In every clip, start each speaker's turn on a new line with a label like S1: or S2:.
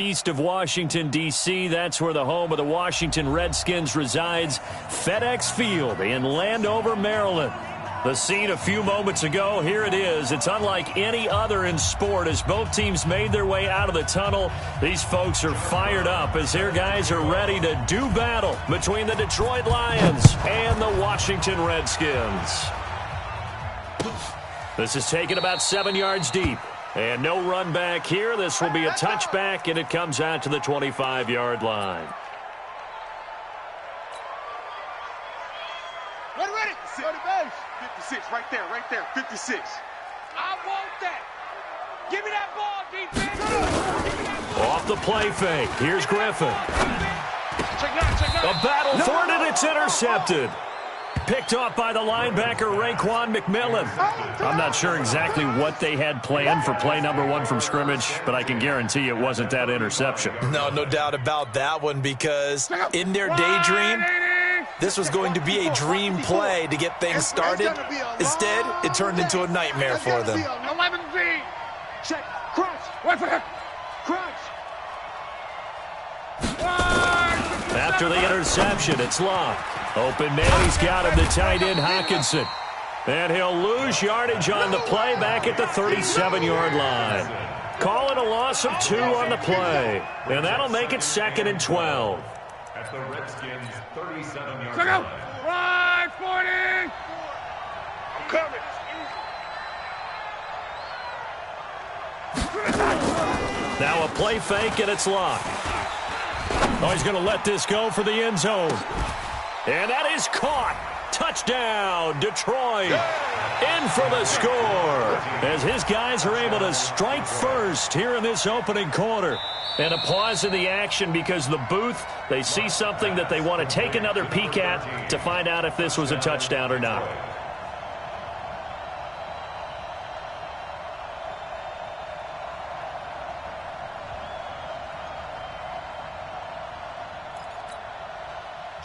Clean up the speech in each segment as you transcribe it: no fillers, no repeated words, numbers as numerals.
S1: East of Washington, D.C., that's where the home of the Washington Redskins resides, FedEx Field in Landover, Maryland. The scene a few moments ago, here it is. It's unlike any other in sport as both teams made their way out of the tunnel. These folks are fired up as their guys are ready to do battle between the Detroit Lions and the Washington Redskins. This is taken about 7 yards deep. And no run back here. This will be a touchback, and it comes out to the 25-yard line.
S2: Ready. 56, right there, 56.
S3: I want that. Give me that ball, defense.
S1: Off the play fake. Here's Griffin.
S2: Check nine.
S1: A battle for it, and it's intercepted. Picked off by the linebacker, Raekwon McMillan. I'm not sure exactly what they had planned for play number 1 from scrimmage, but I can guarantee it wasn't that interception.
S4: No doubt about that one, because in their daydream, this was going to be a dream play to get things started. Instead, it turned into a nightmare for them.
S2: 11Z. Check. Crunch. Wait for him. Crunch.
S1: After the interception, it's Locke. Open man, he's got him, the tight end, Hockenson. And he'll lose yardage on the play back at the 37-yard line. Call it a loss of 2 on the play. And that'll make it 2nd and 12.
S5: At the Redskins' 37-yard
S2: Check out.
S5: line.
S2: Right, 40. I'm coming.
S1: Now a play fake, and it's Locke. Oh, he's going to let this go for the end zone. And that is caught. Touchdown, Detroit. In for the score as his guys are able to strike first here in this opening quarter. And a pause in the action because the booth, they see something that they want to take another peek at to find out if this was a touchdown or not.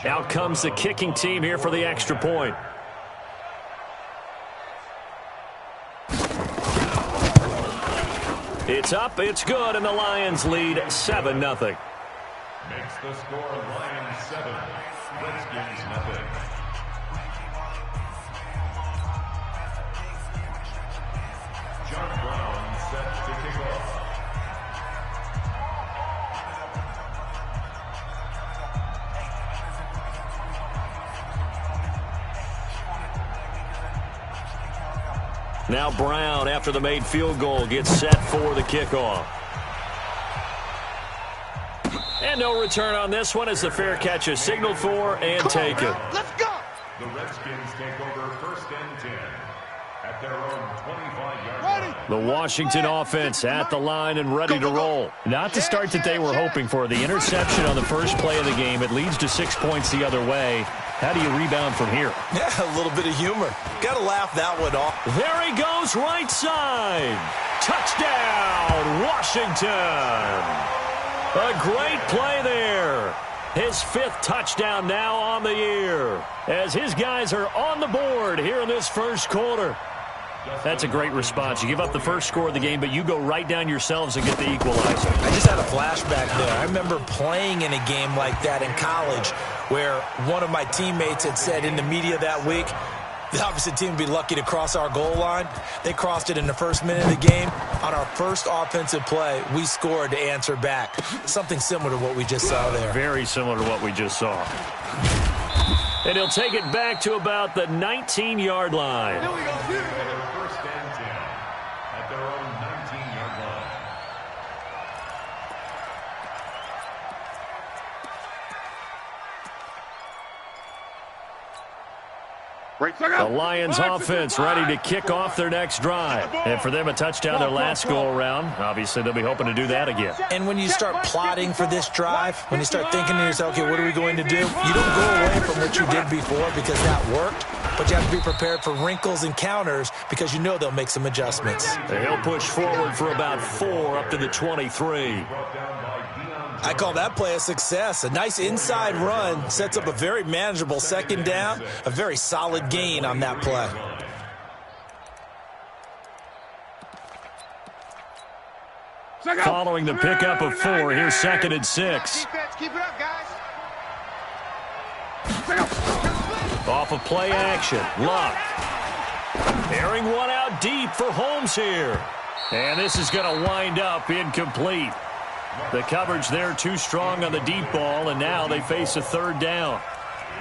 S1: Out comes the kicking team here for the extra point. It's up, it's good, and the Lions lead 7-0.
S5: Makes the score Lions 7, Redskins 0. John Brown set to kick off.
S1: Now Brown, after the made field goal, gets set for the kickoff. And no return on this one as the fair catch is signaled for and taken.
S2: Let's go.
S5: The Redskins take over 1st and 10 at their own 25-yard line.
S1: The Washington offense at the line and ready to roll. Not the start that they were hoping for. The interception on the first play of the game. It leads to 6 points the other way. How do you rebound from here?
S4: Yeah, a little bit of humor. Got to laugh that one off.
S1: There he goes, right side. Touchdown, Washington. A great play there. His 5th touchdown now on the year as his guys are on the board here in this first quarter. That's a great response. You give up the first score of the game, but you go right down yourselves and get the equalizer.
S4: I just had a flashback there. I remember playing in a game like that in college where one of my teammates had said in the media that week, the opposite team would be lucky to cross our goal line. They crossed it in the first minute of the game. On our first offensive play, we scored to answer back. Something similar to what we just saw there.
S1: Very similar to what we just saw. And he'll take it back to about the 19-yard line.
S5: Here we go. 1st and 10 at their own 19-yard line.
S1: The Lions offense ready to kick off their next drive. And for them, a touchdown their last go-around. Obviously, they'll be hoping to do that again.
S4: And when you start plotting for this drive, when you start thinking to yourself, okay, what are we going to do? You don't go away from what you did before because that worked, but you have to be prepared for wrinkles and counters because you know they'll make some adjustments.
S1: He'll push forward for about 4 up to the 23.
S4: I call that play a success. A nice inside run sets up a very manageable 2nd down, a very solid gain on that play.
S1: Following the pickup of 4, here's 2nd and 6.
S3: Defense, keep it up, guys.
S1: Off of play action, Luck. Airing one out deep for Holmes here. And this is going to wind up incomplete. The coverage there too strong on the deep ball, and now they face a 3rd down.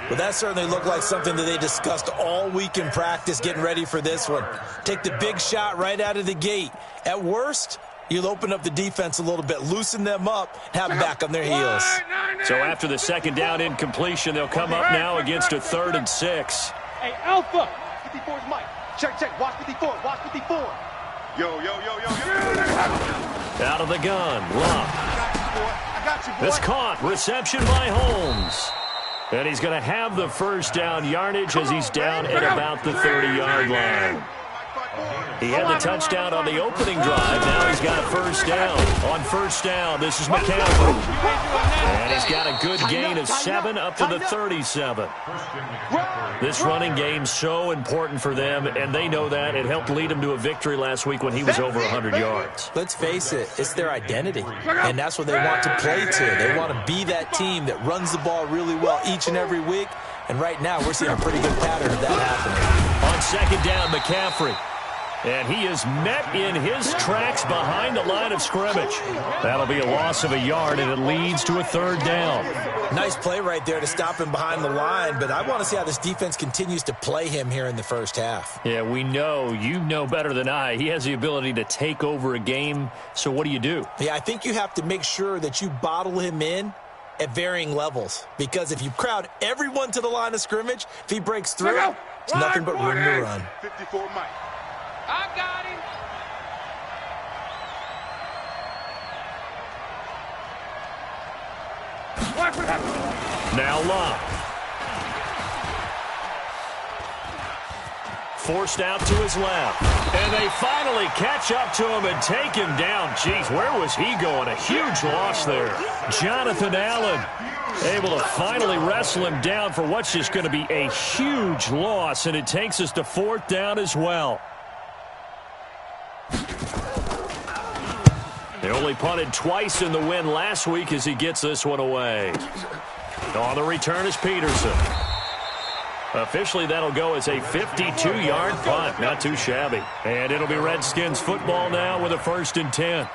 S4: Well, that certainly looked like something that they discussed all week in practice getting ready for this one. Take the big shot right out of the gate. At worst, you'll open up the defense a little bit, loosen them up, have them back on their heels.
S1: So after the 2nd down incompletion, they'll come up now against a 3rd and 6.
S2: Hey, Alpha.
S3: 54's Mike. Check. Watch 54. Watch 54. Yo.
S1: Out of the gun, Luck.
S3: I got you, boy.
S1: This caught. Reception by Holmes. And he's going to have the 1st down yardage as he's down at about the 30-yard line. He had the touchdown on the opening drive. Now he's got 1st down. On 1st down, this is McCaffrey. And he's got a good gain of 7 up to the 37. This running game's so important for them, and they know that. It helped lead him to a victory last week when he was over 100 yards.
S4: Let's face it, it's their identity, and that's what they want to play to. They want to be that team that runs the ball really well each and every week, and right now we're seeing a pretty good pattern of that happening.
S1: On 2nd down, McCaffrey. And he is met in his tracks behind the line of scrimmage. That'll be a loss of a yard, and it leads to a 3rd down.
S4: Nice play right there to stop him behind the line, but I want to see how this defense continues to play him here in the 1st half.
S1: Yeah, we know. You know better than I. He has the ability to take over a game, so what do you do?
S4: Yeah, I think you have to make sure that you bottle him in at varying levels, because if you crowd everyone to the line of scrimmage, if he breaks through, it's nothing but room to run.
S3: 54 Mike. I got him.
S1: Now Luck. Forced out to his left. And they finally catch up to him and take him down. Jeez, where was he going? A huge loss there. Jonathan Allen able to finally wrestle him down for what's just going to be a huge loss, and it takes us to 4th down as well. They only punted twice in the win last week as he gets this one away. On the return is Peterson. Officially, that'll go as a 52-yard punt. Not too shabby. And it'll be Redskins football now with a 1st and 10.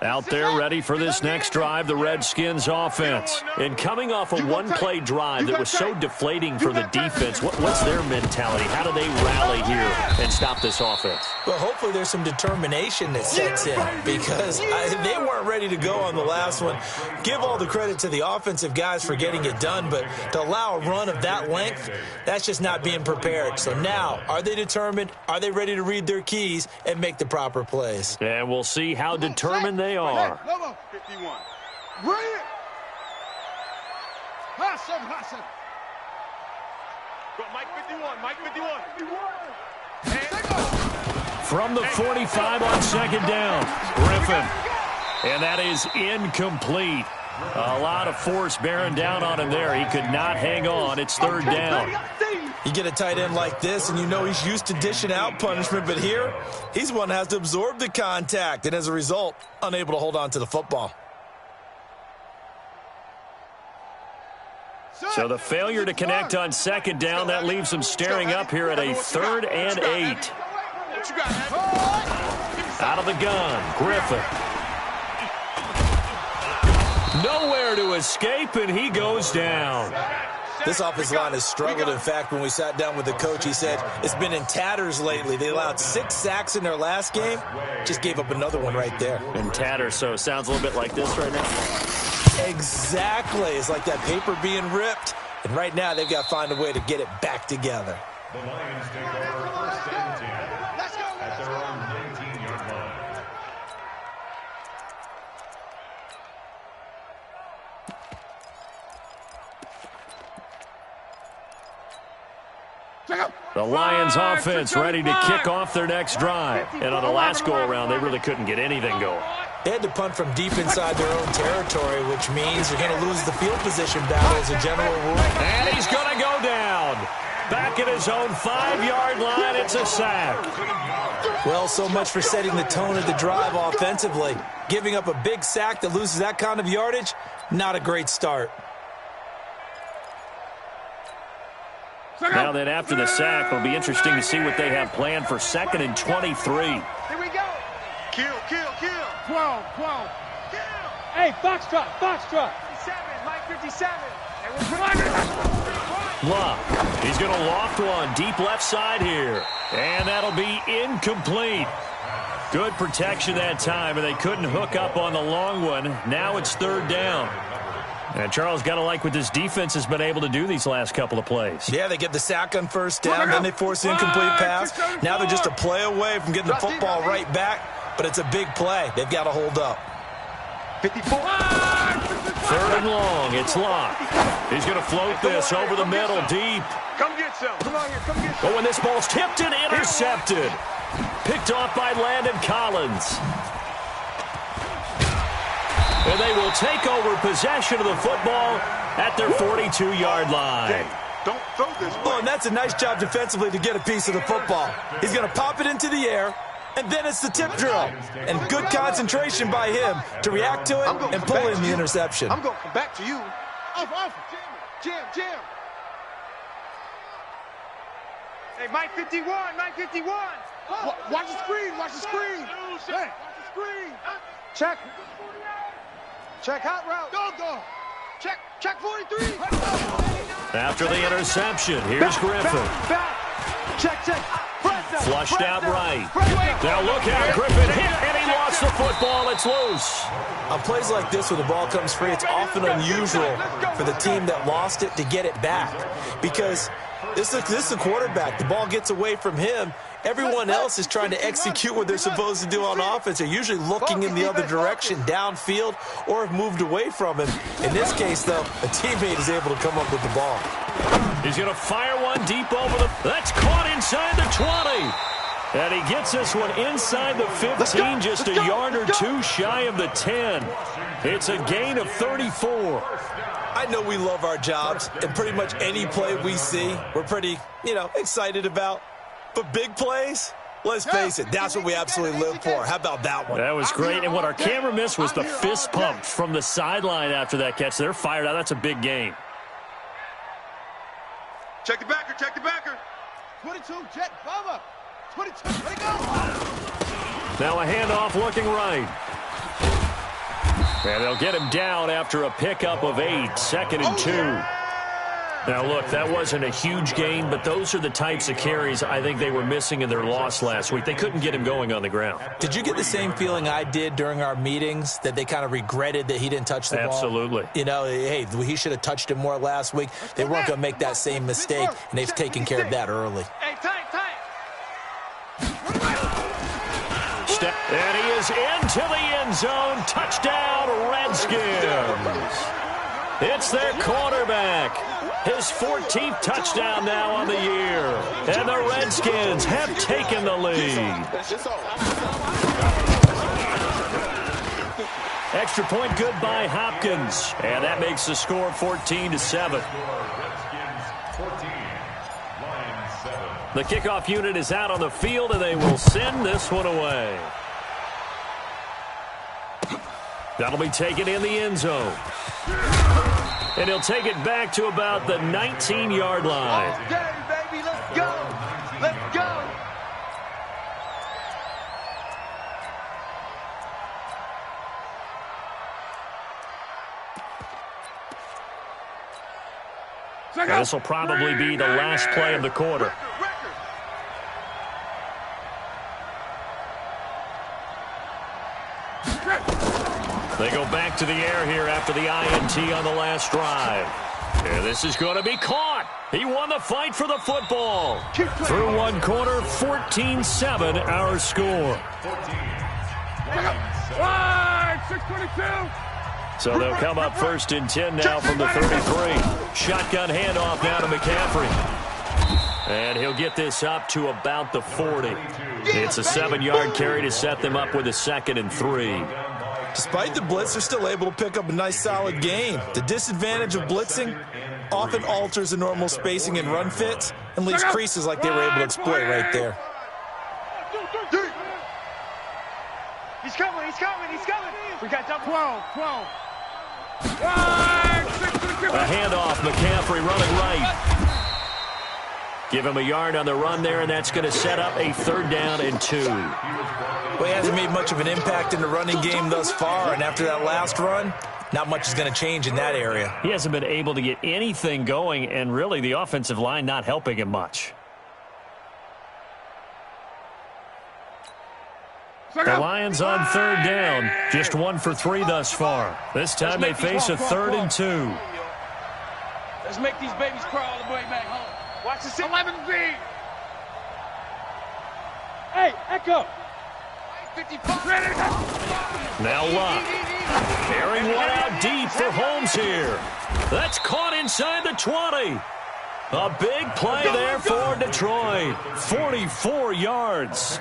S1: Out there ready for this next drive, the Redskins offense. And coming off a one-play drive that was so deflating for the defense, what's their mentality? How do they rally here and stop this offense?
S4: Well, hopefully there's some determination that sets in, because they weren't ready to go on the last one. Give all the credit to the offensive guys for getting it done, but to allow a run of that length, that's just not being prepared. So now, are they determined? Are they ready to read their keys and make the proper plays?
S1: And we'll see how determined they are.
S3: 51. Brilliant. Hassan. Go, Mike 51.
S1: From the 45 on 2nd down, Griffin. And that is incomplete. A lot of force bearing down on him there. He could not hang on. It's 3rd down.
S4: You get a tight end like this, and you know he's used to dishing out punishment, but here, he's one that has to absorb the contact, and as a result, unable to hold on to the football.
S1: So the failure to connect on 2nd down, that leaves him staring up here at a 3rd and 8. Out of the gun, Griffin. Nowhere to escape, and he goes down.
S4: This offensive line has struggled. In fact, when we sat down with the coach, he said it's been in tatters lately. They allowed 6 sacks in their last game. Just gave up another one right there.
S1: In tatters, so it sounds a little bit like this right now.
S4: Exactly. It's like that paper being ripped. And right now, they've got to find a way to get it back together.
S5: The Lions take over 1st and 10 at their own 19-yard line.
S1: The Lions offense ready to kick off their next drive. And on the last go-around, they really couldn't get anything going.
S4: They had to punt from deep inside their own territory, which means they're going to lose the field position battle as a general rule.
S1: And he's going to go down. back at his own 5-yard line. It's a sack.
S4: Well, so much for setting the tone of the drive offensively. Giving up a big sack that loses that kind of yardage, not a great start.
S1: Now then, after the sack, it'll be interesting to see what they have planned for 2nd and 23.
S3: Here we go.
S2: Kill.
S3: 12. Kill. Hey, Foxtrot. 57, Mike 57. And we're
S1: Luck. He's going to loft one deep left side here. And that'll be incomplete. Good protection that time, and they couldn't hook up on the long one. Now it's 3rd down. And Charles, got to like what this defense has been able to do these last couple of plays.
S4: Yeah, they get the sack on 1st down, then they force an incomplete pass. Now they're just a play away from getting the football right back, but it's a big play. They've got to hold up.
S2: 54.
S1: 3rd and long. It's Locke. He's going to float this over the middle deep.
S2: Come get some. Come on here. Come get some.
S1: Oh, and this ball's tipped and intercepted. Picked off by Landon Collins. And they will take over possession of the football at their 42-yard line.
S2: Don't throw this.
S4: Oh, and that's a nice job defensively to get a piece of the football. He's going to pop it into the air, and then it's the tip drill. And good concentration by him to react to it and pull in the interception.
S2: I'm going to come back to you. Off. Jam.
S3: Hey, Mike 51.
S2: Watch the screen. Hey, watch the screen. Check hot route. Go. Check 43.
S1: After the interception, here's Griffin.
S2: Back. Check.
S1: Flushed out right. Now look out, Griffin hit, and he lost the football. It's loose.
S4: On plays like this where the ball comes free, it's often unusual for the team that lost it to get it back. Because this is a quarterback. The ball gets away from him. Everyone else is trying to execute what they're supposed to do on offense. They're usually looking in the other direction, downfield, or have moved away from him. In this case, though, a teammate is able to come up with the ball.
S1: He's going to fire one deep over the... That's caught inside the 20. And he gets this one inside the 15, just a yard or two shy of the 10. It's a gain of 34.
S4: I know we love our jobs, and pretty much any play we see, we're pretty, excited about. But big plays, let's face it, that's what we absolutely live for. How about that one?
S1: That was great. And what our camera missed was the fist pump from the sideline after that catch. They're fired out. That's a big game.
S2: Check the backer.
S3: 22, jet, bomber. 22, let it go.
S1: Now a handoff looking right. And they'll get him down after a pickup of 8, 2nd and 2. Now, look, that wasn't a huge gain, but those are the types of carries I think they were missing in their loss last week. They couldn't get him going on the ground.
S4: Did you get the same feeling I did during our meetings, that they kind of regretted that he didn't touch the ball?
S1: Absolutely.
S4: Hey, he should have touched him more last week. They weren't going to make that same mistake, and they've taken care of that early.
S3: Hey, tight.
S1: And he is into the end zone. Touchdown, Redskins. It's their quarterback. His 14th touchdown now on the year. And the Redskins have taken the lead. Extra point good by Hopkins. And that makes the score 14-7. The kickoff unit is out on the field, and they will send this one away. That'll be taken in the end zone. And he'll take it back to about the 19-yard line.
S3: Okay, baby, let's go.
S1: This will probably be the last play of the quarter. They go back to the air here after the INT on the last drive. And this is going to be caught. He won the fight for the football. Through one quarter, 14-7 our score.
S3: 622.
S1: So they'll come up 1st and 10 now from the 33. Shotgun handoff now to McCaffrey. And he'll get this up to about the 40. It's a 7-yard carry to set them up with a 2nd and 3.
S4: Despite the blitz, they're still able to pick up a nice, solid gain. The disadvantage of blitzing often alters the normal spacing and run fits and leaves creases like they were able to exploit right there.
S3: He's coming, he's coming, he's coming. We got double.
S2: 12.
S1: A handoff, McCaffrey running right. Give him a yard on the run there, and that's going to set up a 3rd down and 2.
S4: Well, he hasn't made much of an impact in the running game thus far, and after that last run, not much is going to change in that area.
S1: He hasn't been able to get anything going, and really the offensive line not helping him much. The Lions on 3rd down, just 1 for 3 thus far. This time they face a 3rd and 2.
S3: Let's make these babies crawl all the way back home. Watch the 11B.
S2: Hey, Echo.
S3: 55.
S1: Now Luck. Airing one out deep for Holmes here. That's caught inside the 20. A big play there for Detroit. 44 yards.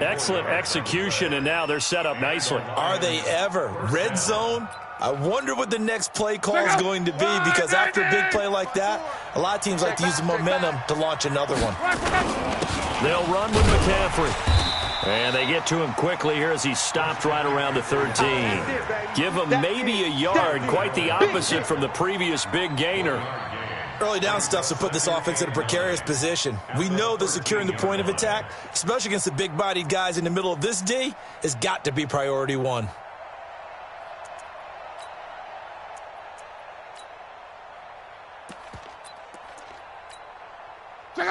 S1: Excellent execution, and now they're set up nicely.
S4: Are they ever? Red zone? I wonder what the next play call is going to be, because after a big play like that, a lot of teams like to use the momentum to launch another one.
S1: They'll run with McCaffrey. And they get to him quickly here as he's stopped right around the 13. Give him maybe a yard, quite the opposite from the previous big gainer.
S4: Early down stuff to put this offense in a precarious position. We know that securing the point of attack, especially against the big-bodied guys in the middle of this D, has got to be priority 1.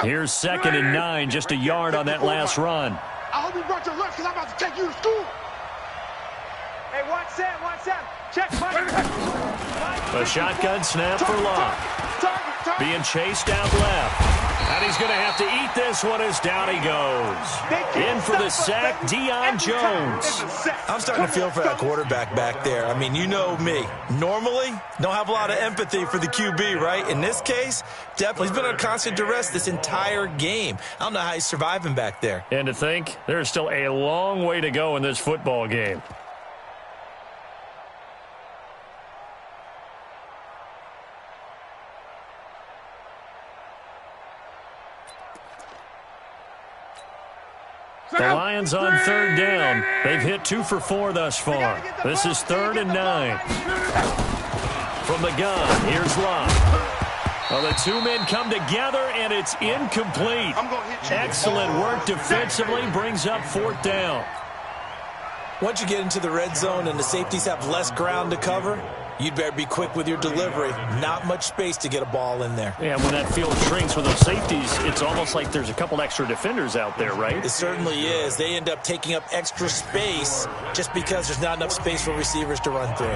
S1: Here's 2nd and 9, just a yard on that last run.
S2: I hope you brought your lunch because I'm about to take you to school.
S3: Hey, watch that. Check.
S1: A shotgun snap for Luck. Being chased out left. And he's going to have to eat this one as down he goes. In for the sack, Deion Jones.
S4: I'm starting to feel for that quarterback back there. I mean, you know me. Normally, don't have a lot of empathy for the QB, right? In this case, definitely. He's been on constant duress this entire game. I don't know how he's surviving back there.
S1: And to think, there's still a long way to go in this football game. The Lions on 3rd down. They've hit 2 for 4 thus far. This is 3rd and 9. From the gun, here's Luck. Well, the 2 men come together, and it's incomplete. Excellent work defensively, brings up 4th down.
S4: Once you get into the red zone and the safeties have less ground to cover, you'd better be quick with your delivery. Not much space to get a ball in there.
S1: Yeah, when that field shrinks with those safeties, it's almost like there's a couple extra defenders out there, right?
S4: It certainly is. They end up taking up extra space just because there's not enough space for receivers to run through.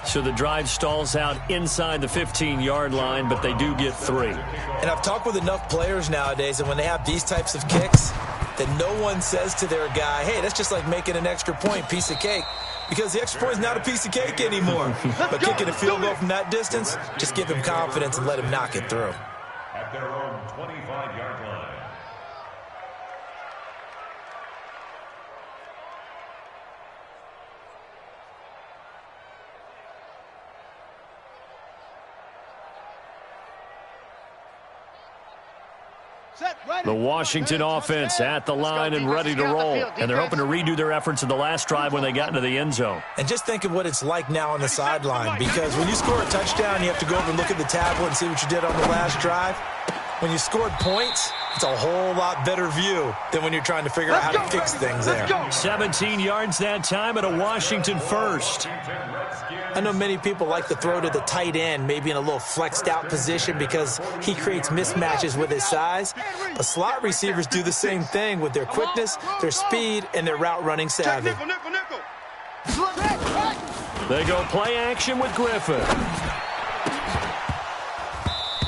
S1: So the drive stalls out inside the 15-yard line, but they do get 3.
S4: And I've talked with enough players nowadays, and when they have these types of kicks, that no one says to their guy, hey, that's just like making an extra point, piece of cake. Because the extra point is not a piece of cake anymore. But kicking a field goal from that distance, just give him confidence and let him knock it through.
S5: At their own 25-yard line.
S1: The Washington offense at the line and ready to roll. And they're hoping to redo their efforts in the last drive when they got into the end zone.
S4: And just think of what it's like now on the sideline, because when you score a touchdown, you have to go over and look at the tablet and see what you did on the last drive. When you scored points, it's a whole lot better view than when you're trying to figure out how to fix things there.
S1: 17 yards that time at a Washington first.
S4: I know many people like to throw to the tight end, maybe in a little flexed out position because he creates mismatches with his size. But slot receivers do the same thing with their quickness, their speed, and their route running savvy.
S1: They go play action with Griffin.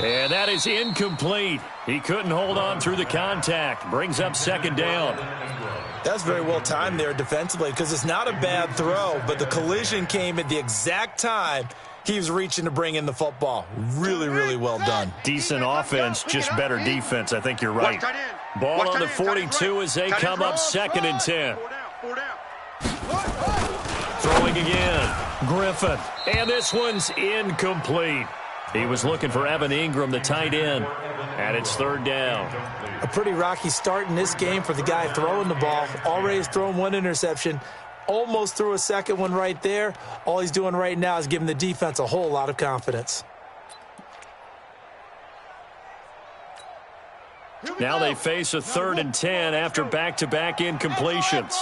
S1: And that is incomplete. He couldn't hold on through the contact. Brings up 2nd down.
S4: That's very well timed there defensively, because it's not a bad throw, but the collision came at the exact time he was reaching to bring in the football. Really, really well done.
S1: Decent offense, just better defense. I think you're right. Ball on the 42 as they come up 2nd and 10. Throwing again. Griffin. And this one's incomplete. He was looking for Evan Ingram, the tight end, and it's third down.
S4: A pretty rocky start in this game for the guy throwing the ball. Already has thrown one interception. Almost threw a second one right there. All he's doing right now is giving the defense a whole lot of confidence.
S1: Now they face a 3rd and 10 after back-to-back incompletions.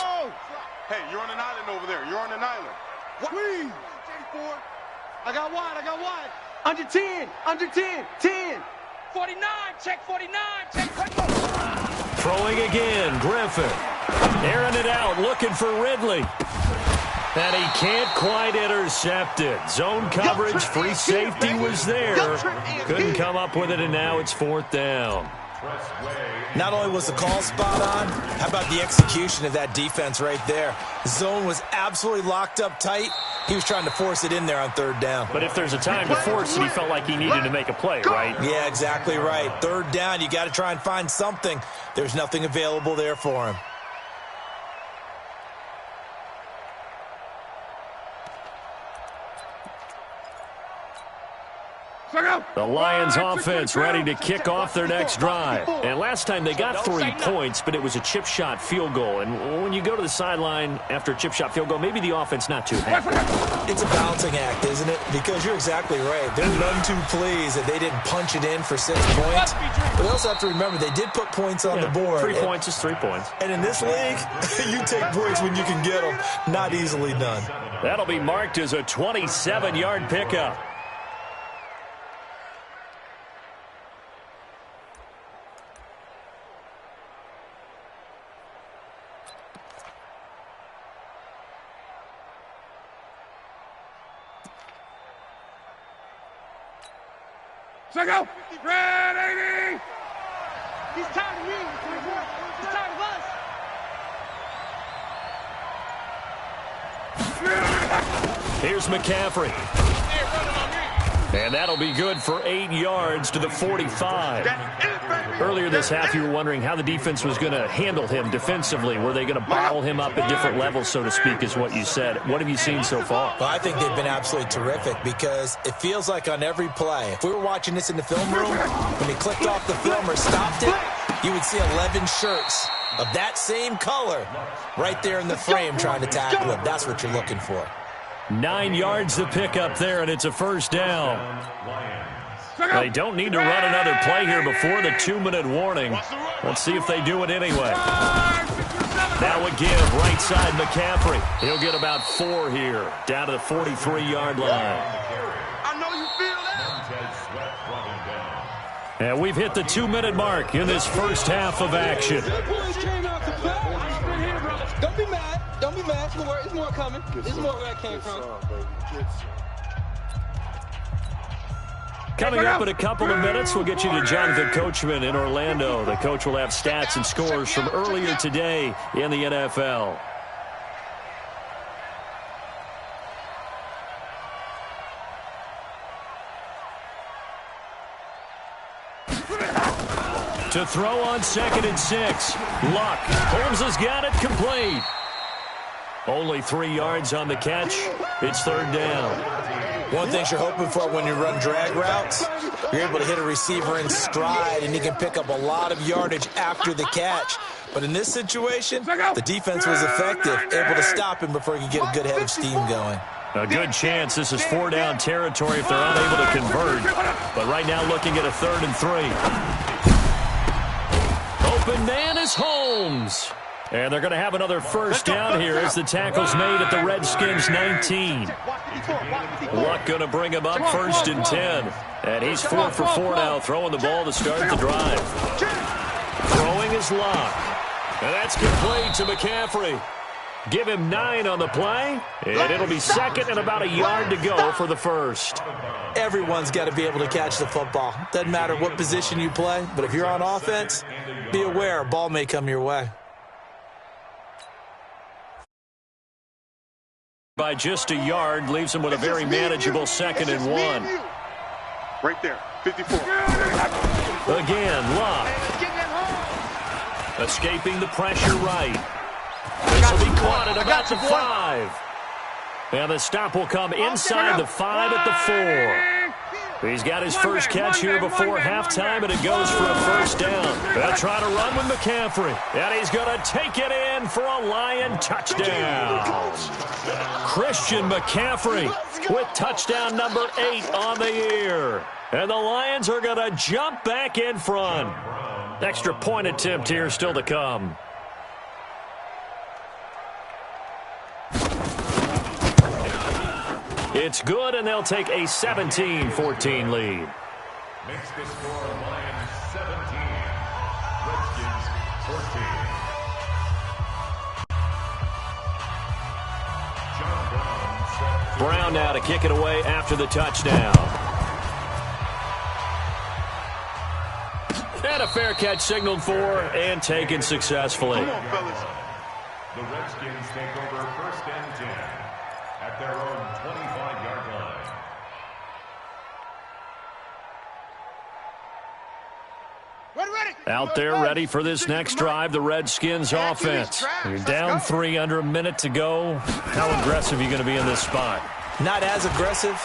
S2: Hey, you're on an island over there. You're on an island. What? Please. I got wide. Under 10, 10.
S3: 49, check 49, check 49.
S1: Throwing again, Griffin. Airing it out, looking for Ridley. And he can't quite intercept it. Zone coverage, free safety was there. Couldn't come up with it, and now it's 4th down.
S4: Not only was the call spot on, how about the execution of that defense right there? The zone was absolutely locked up tight. He was trying to force it in there on 3rd down.
S1: But if there's a time to force it, he felt like he needed to make a play, right?
S4: Yeah, exactly right. 3rd down, you got to try and find something. There's nothing available there for him.
S1: The Lions offense ready to kick off their next drive. And last time they got 3 points, but it was a chip shot field goal. And when you go to the sideline after a chip shot field goal, maybe the offense not too happy.
S4: It's a balancing act, isn't it? Because you're exactly right. They're none too pleased that they didn't punch it in for 6 points. But they also have to remember they did put points on the board.
S1: 3 points is 3 points.
S4: And in this league, you take points when you can get them. Not easily done.
S1: That'll be marked as a 27-yard pickup.
S2: Go! Red 80!
S3: He's tired of me. He's tired of us.
S1: Here's McCaffrey. And that'll be good for 8 yards to the 45. Earlier this half, you were wondering how the defense was going to handle him defensively. Were they going to bottle him up at different levels, so to speak, is what you said. What have you seen so far?
S4: Well, I think they've been absolutely terrific because it feels like on every play, if we were watching this in the film room, when he clicked off the film or stopped it, you would see 11 shirts of that same color right there in the frame trying to tackle him. That's what you're looking for.
S1: 9 yards to pick up there, and it's a 1st down. They don't need to run another play here before the 2-minute warning. Let's see if they do it anyway. Now a give, right side McCaffrey. He'll get about 4 here, down to the 43-yard line.
S2: I know you feel that.
S1: And we've hit the 2-minute mark in this first half of action.
S6: Don't be mad. Don't be mad. It's more coming. It's more where it came from.
S1: Coming up in a couple of minutes, we'll get you to Jonathan Coachman in Orlando. The coach will have stats and scores from earlier today in the NFL. To throw on 2nd and 6. Luck. Holmes has got it complete. Only 3 yards on the catch. It's 3rd down.
S4: One thing you're hoping for when you run drag routes, you're able to hit a receiver in stride, and he can pick up a lot of yardage after the catch. But in this situation, the defense was effective, able to stop him before he could get a good head of steam going.
S1: A good chance this is 4-down territory if they're unable to convert. But right now looking at a 3rd and 3. Open man is Holmes. And they're going to have another 1st down here as the tackle's made at the Redskins' 19. Luck going to bring him up 1st and 10. And he's 4 for 4 now, throwing the ball to start the drive. Throwing is Luck. And that's complete to McCaffrey. Give him 9 on the play, and it'll be 2nd and about a yard to go for the 1st.
S4: Everyone's got to be able to catch the football. Doesn't matter what position you play, but if you're on offense, be aware a ball may come your way.
S1: By just a yard, leaves him with a very manageable 2nd and 1.
S2: Right there, 54.
S1: Again, Luck. Escaping the pressure right. This will be caught at about the 5. And the stop will come inside the 5 at the 4. He's got his first catch here before halftime, and it goes for a first down. They'll try to run with McCaffrey, and he's going to take it in for a Lion touchdown. Christian McCaffrey with touchdown number 8 on the year. And the Lions are going to jump back in front. Extra point attempt here still to come. It's good, and they'll take a 17-14 lead.
S5: Makes the score Lions 17, Redskins 14.
S1: Brown now to kick it away after the touchdown. And a fair catch signaled for and taken successfully.
S2: Come on, fellas.
S5: The Redskins take over 1st and 10 at their own 25-yard line.
S1: Out there ready for this next drive, the Redskins offense. You're down 3 under a minute to go. How aggressive are you going to be in this spot?
S4: Not as aggressive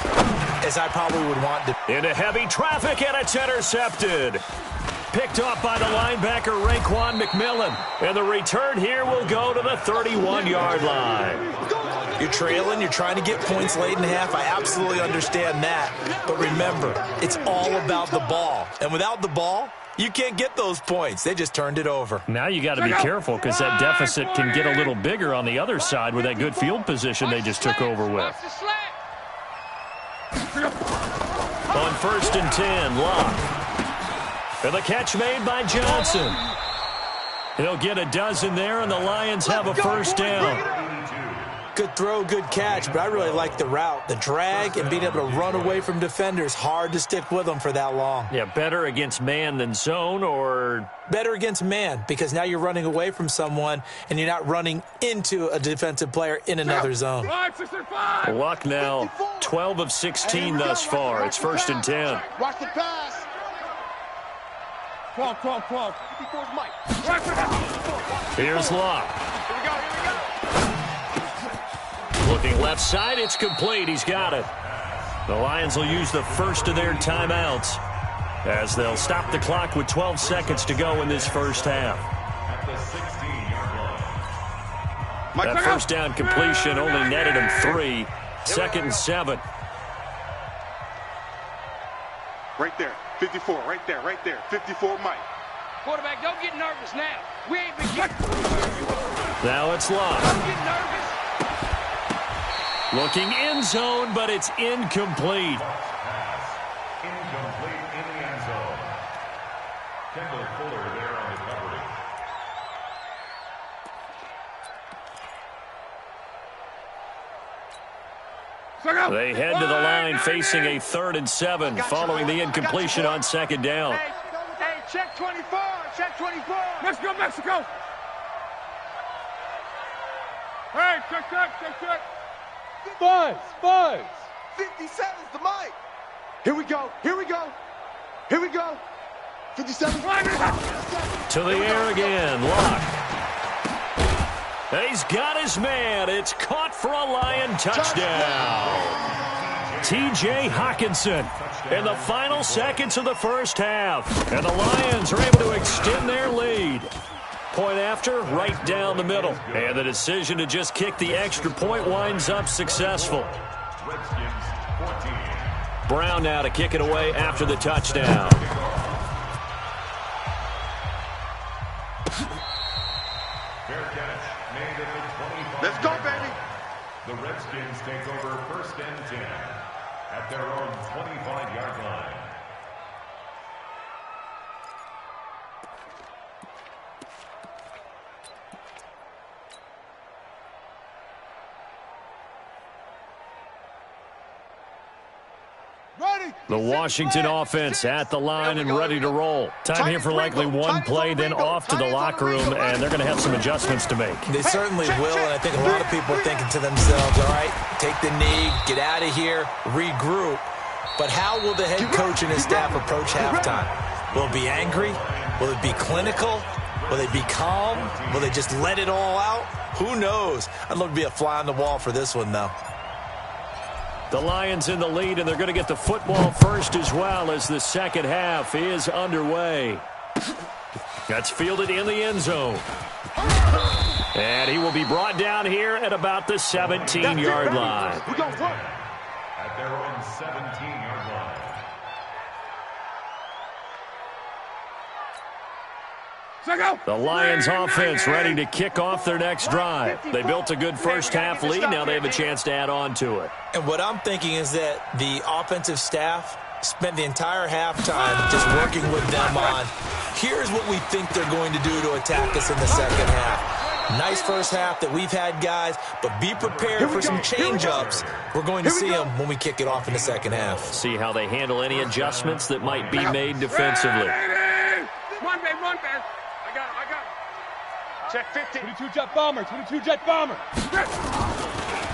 S4: as I probably would want to.
S1: Into heavy traffic, and it's intercepted. Picked off by the linebacker, Raekwon McMillan. And the return here will go to the 31-yard line.
S4: You're trailing, you're trying to get points late in half. I absolutely understand that. But remember, it's all about the ball. And without the ball, you can't get those points. They just turned it over.
S1: Now you got to be careful because that deficit can get a little bigger on the other side with that good field position they just took over with. On 1st and 10, Locke. And the catch made by Johnson. He'll get a dozen there, and the Lions have a first down.
S4: Good throw, good catch, but I really like the route. The drag and being able to run away from defenders, hard to stick with them for that long.
S1: Yeah, better against man than zone, or?
S4: Better against man, because now you're running away from someone, and you're not running into a defensive player in another zone.
S1: Luck now, 12 of 16 thus far. It's 1st and 10.
S2: Watch the pass. Come on.
S1: Here's Locke.
S2: Here we go.
S1: Looking left side, it's complete. He's got it. The Lions will use the first of their timeouts as they'll stop the clock with 12 seconds to go in this first half.
S5: At the 16-yard line.
S1: That first down completion only netted him 3. 2nd and 7.
S2: Right there. 54. Right there. 54, Mike.
S3: Quarterback, don't get nervous now. We ain't been getting...
S1: Now it's Locke.
S3: Don't get nervous.
S1: Looking end zone, but it's incomplete.
S5: Pass. Incomplete in the end zone. Kendall Fuller there on the coverage.
S1: They head to the line facing a 3rd and 7 following the incompletion on 2nd down.
S3: Hey, check 24. Check 24. Mexico. Hey, check.
S2: Buzz. 57's the mic. Here we go. 57.
S1: To the air again, Locke. And he's got his man. It's caught for a Lion touchdown. T.J. Hockenson in the final seconds of the first half. And the Lions are able to extend their lead. Point after, right down the middle. And the decision to just kick the extra point winds up successful.
S5: Redskins 14.
S1: Brown now to kick it away after the touchdown.
S5: Fair catch made at the 25.
S2: Let's go, baby.
S5: The Redskins take over 1st and 10 at their own 25-yard line.
S1: The Washington offense at the line and ready to roll. Time here for likely one play, then off to the locker room, and they're going to have some adjustments to make.
S4: They certainly will, and I think a lot of people are thinking to themselves, all right, take the knee, get out of here, regroup. But how will the head coach and his staff approach halftime? Will it be angry? Will it be clinical? Will they be calm? Will they just let it all out? Who knows? I'd love to be a fly on the wall for this one, though.
S1: The Lions in the lead, and they're going to get the football first as well as the second half is underway. That's fielded in the end zone. And he will be brought down here at about the 17-yard line.
S2: We're going for it.
S5: At their own 17-yard line.
S1: The Lions offense ready to kick off their next drive. They built a good first half lead. Now they have a chance to add on to it.
S4: And what I'm thinking is that the offensive staff spent the entire halftime just working with them on, here's what we think they're going to do to attack us in the second half. Nice first half that we've had, guys, but be prepared for some change-ups. We're going to see them when we kick it off in the second half.
S1: See how they handle any adjustments that might be made defensively.
S3: One man. I got him. Check 50. 22 jet bomber.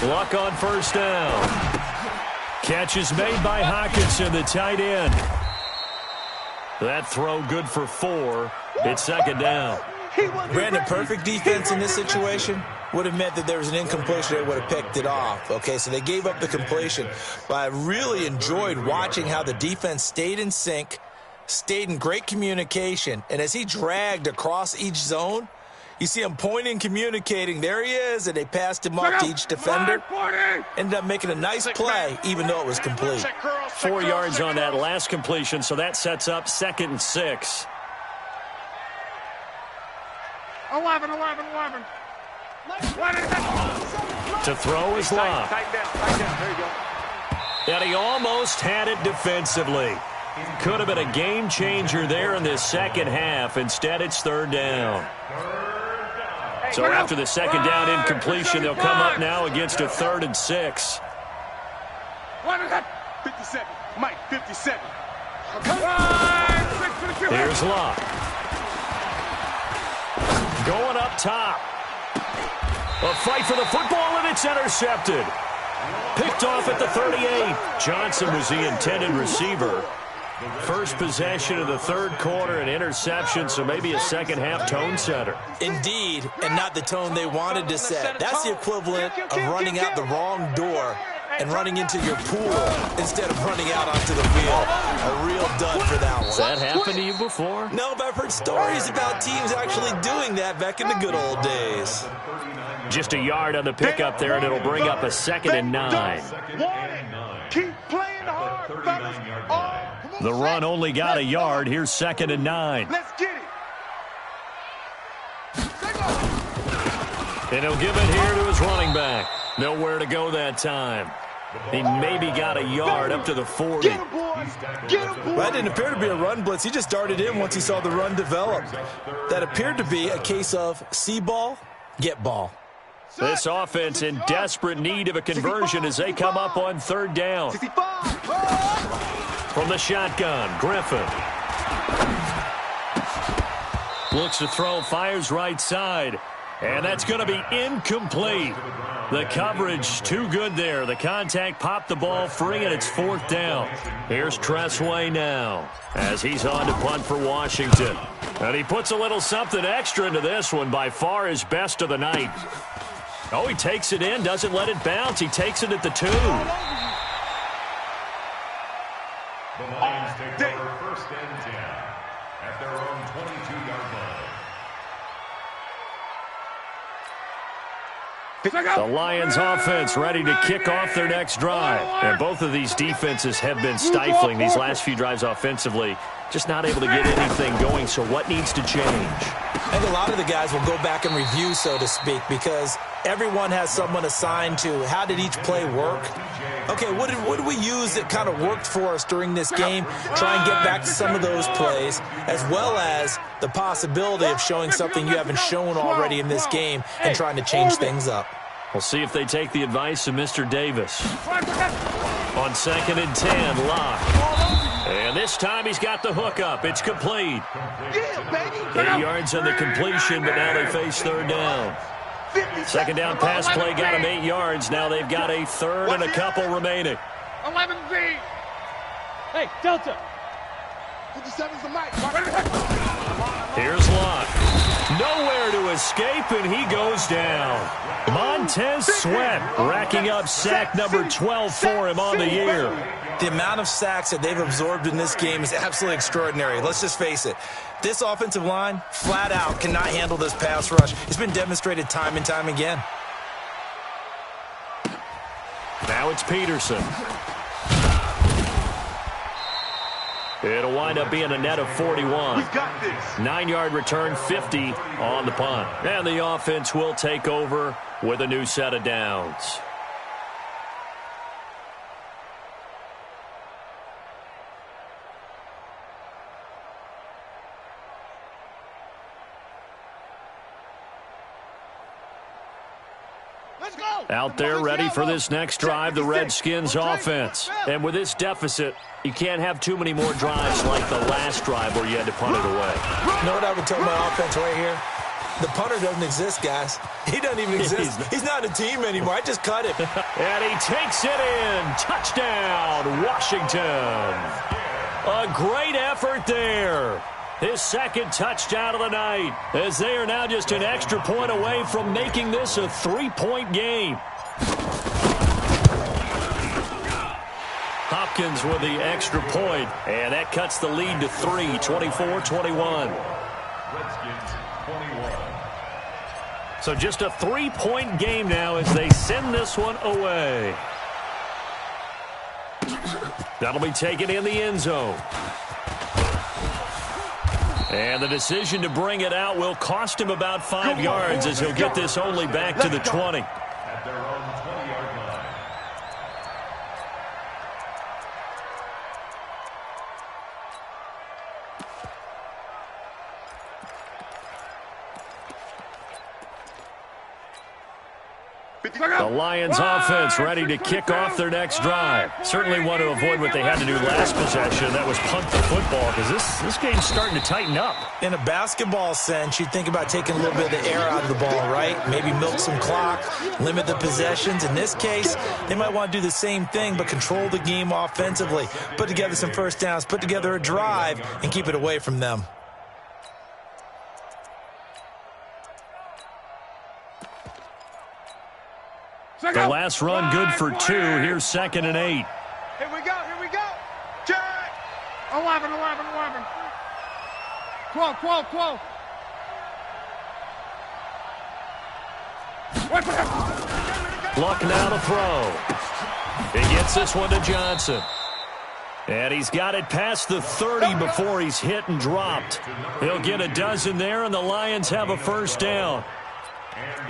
S1: Luck on first down. Catch is made by Hawkinson, the tight end. That throw good for 4. It's second down.
S4: Brandon, perfect defense in this situation would have meant that there was an incompletion. They would have picked it off. Okay, so they gave up the completion. But I really enjoyed watching how the defense stayed in sync, stayed in great communication, and as he dragged across each zone, you see him pointing, communicating. There he is, and they passed him off to each defender. Ended up making a nice play, even though it was complete.
S1: 4 yards on that last completion, so that sets up 2nd and 6.
S3: 11.
S1: To throw is Locke.
S3: Tight down. There you go.
S1: And he almost had it defensively. Could have been a game changer there in this second half. Instead, it's third down. So after the second down incompletion, they'll come up now against a 3rd and 6.
S2: 57. Mike, 57.
S1: Here's Locke. Going up top. A fight for the football, and it's intercepted. Picked off at the 38. Johnson was the intended receiver. First possession of the third quarter, an interception, so maybe a second half tone setter.
S4: Indeed, and not the tone they wanted to set. That's the equivalent of running out the wrong door and running into your pool instead of running out onto the field. A real dud for that one.
S1: Has that happened to you before?
S4: No, but I've heard stories about teams actually doing that back in the good old days.
S1: Just a yard on the pickup there, and it'll bring up a 2nd and 9.
S2: Keep playing hard, fellas.
S1: The run only got a yard. Here's 2nd and 9.
S2: Let's get it.
S1: And he'll give it here to his running back. Nowhere to go that time. He maybe got a yard up to the 40.
S2: Get him, boys. Get him, boys.
S4: That didn't appear to be a run blitz. He just darted in once he saw the run develop. That appeared to be a case of see ball, get ball.
S1: This offense in desperate need of a conversion as they come up on 3rd down.
S2: 65.
S1: From the shotgun, Griffin. Looks to throw, fires right side. And that's going to be incomplete. The coverage too good there. The contact popped the ball free, and it's 4th down. Here's Tressway now as he's on to punt for Washington. And he puts a little something extra into this one, by far his best of the night. Oh, he takes it in, doesn't let it bounce. He takes it at the 2.
S5: The Lions take over 1st and 10 at their own 22-yard line.
S1: The Lions offense ready to kick off their next drive. And both of these defenses have been stifling these last few drives offensively. Just not able to get anything going, so what needs to change?
S4: I think a lot of the guys will go back and review, so to speak, because everyone has someone assigned to how did each play work. Okay, what did we use that kind of worked for us during this game? Try and get back to some of those plays, as well as the possibility of showing something you haven't shown already in this game and trying to change things up.
S1: We'll see if they take the advice of Mr. Davis. On 2nd and 10, Locke. And this time he's got the hook up. It's complete. 8 yards on the completion, but now they face 3rd down. 2nd down pass play got him 8 yards. Now they've got a 3rd and a couple remaining.
S3: 11Z. Hey, Delta.
S2: 57's the mic.
S1: Here's Locke. Nowhere to escape, and he goes down. Montez Sweat racking up sack number 12 for him on the year.
S4: The amount of sacks that they've absorbed in this game is absolutely extraordinary. Let's just face it. This offensive line, flat out, cannot handle this pass rush. It's been demonstrated time and time again.
S1: Now it's Peterson. It'll wind up being a net of 41.
S2: We've got this.
S1: 9-yard return, 50 on the punt. And the offense will take over with a new set of downs. Out there ready for this next drive, the Redskins offense. And with this deficit, you can't have too many more drives like the last drive where you had to punt it away.
S4: You know what I would tell my offense right here? The punter doesn't exist, guys. He doesn't even exist. He's not a team anymore. I just cut him.
S1: And he takes it in. Touchdown, Washington. A great effort there. His second touchdown of the night, as they are now just an extra point away from making this a 3-point game. Hopkins with the extra point, and that cuts the lead to 3, 24-21.
S5: Redskins 21.
S1: So just a 3-point game now as they send this one away. That'll be taken in the end zone. And the decision to bring it out will cost him about 5 yards as he'll get this only back to the 20.
S5: At their own 20-yard line.
S1: The Lions offense ready to kick off their next drive. Certainly want to avoid what they had to do last possession. That was punt the football, because this game's starting to tighten up.
S4: In a basketball sense, you think about taking a little bit of the air out of the ball, right? Maybe milk some clock, limit the possessions. In this case, they might want to do the same thing, but control the game offensively. Put together some first downs, put together a drive, and keep it away from them.
S1: The last run good for 2. Here's 2nd and 8.
S3: Here we go, here we go. Check. 11, 11, 11. 12, 12, 12.
S1: Luck now to throw. He gets this one to Johnson. And he's got it past the 30 before he's hit and dropped. He'll get a dozen there, and the Lions have a first down.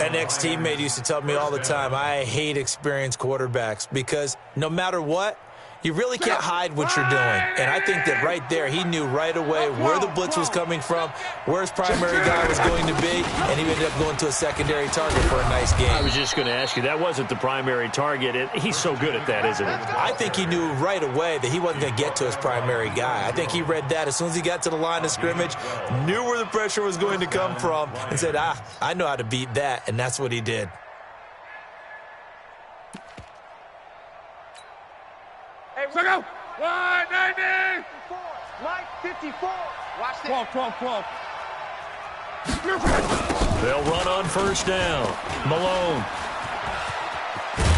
S4: An ex-teammate used to tell me all the time, I hate experienced quarterbacks because no matter what, you really can't hide what you're doing. And I think that right there, he knew right away where the blitz was coming from, where his primary guy was going to be, and he ended up going to a secondary target for a nice game.
S1: I was just going to ask you, that wasn't the primary target. He's so good at that, isn't he?
S4: I think he knew right away that he wasn't going to get to his primary guy. I think he read that as soon as he got to the line of scrimmage, knew where the pressure was going to come from, and said, I know how to beat that, and that's what he did.
S3: Hey, we go. 190. Mike, 54. Watch this. 12, 12, 12.
S1: They'll run on first down. Malone.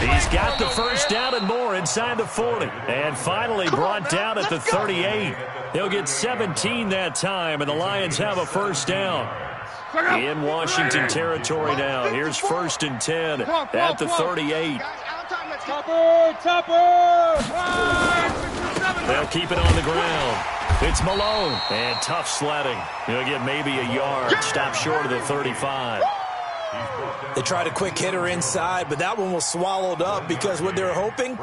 S1: He's got the first down and more inside the 40. And finally brought down at the 38. He'll get 17 that time, and the Lions have a first down. In Washington territory now. Here's 1st and 10 at the 38.
S3: Topper!
S1: They'll keep it on the ground. It's Malone. And tough sledding. He'll get maybe a yard. Stop short of the 35.
S4: They tried a quick hitter inside, but that one was swallowed up because what they're hoping,